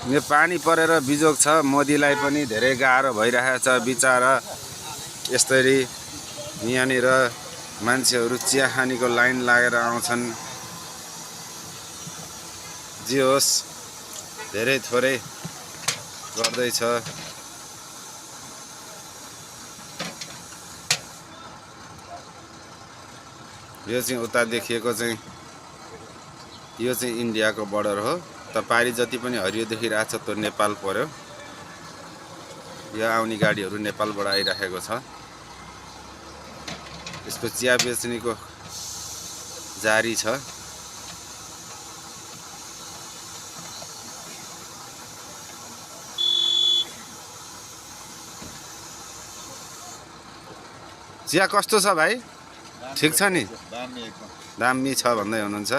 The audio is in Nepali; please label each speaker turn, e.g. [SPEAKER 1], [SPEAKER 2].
[SPEAKER 1] यो पानी परेर बिजोग छ। मोदीलाई पनि धेरै गाह्रो भइरहेको छ बिचारा। यसरी यहाँनिर मान्छेहरू चिया खानीको लाइन लागेर आउँछन्। जे होस् धेरै थोरै गर्दैछ। यो चाहिँ उता देखिएको चाहिँ यो चाहिँ इन्डियाको बर्डर हो। त पारी जति पनि हरियो देखिरहेको छ त्यो नेपाल पर्यो। यो आउने गाडीहरू नेपालबाट आइरहेको छ। यसको चिया बेच्नेको जारी छ। चिया कस्तो छ भाइ? ठिक छ नि? दामी छ भन्दै हुनुहुन्छ।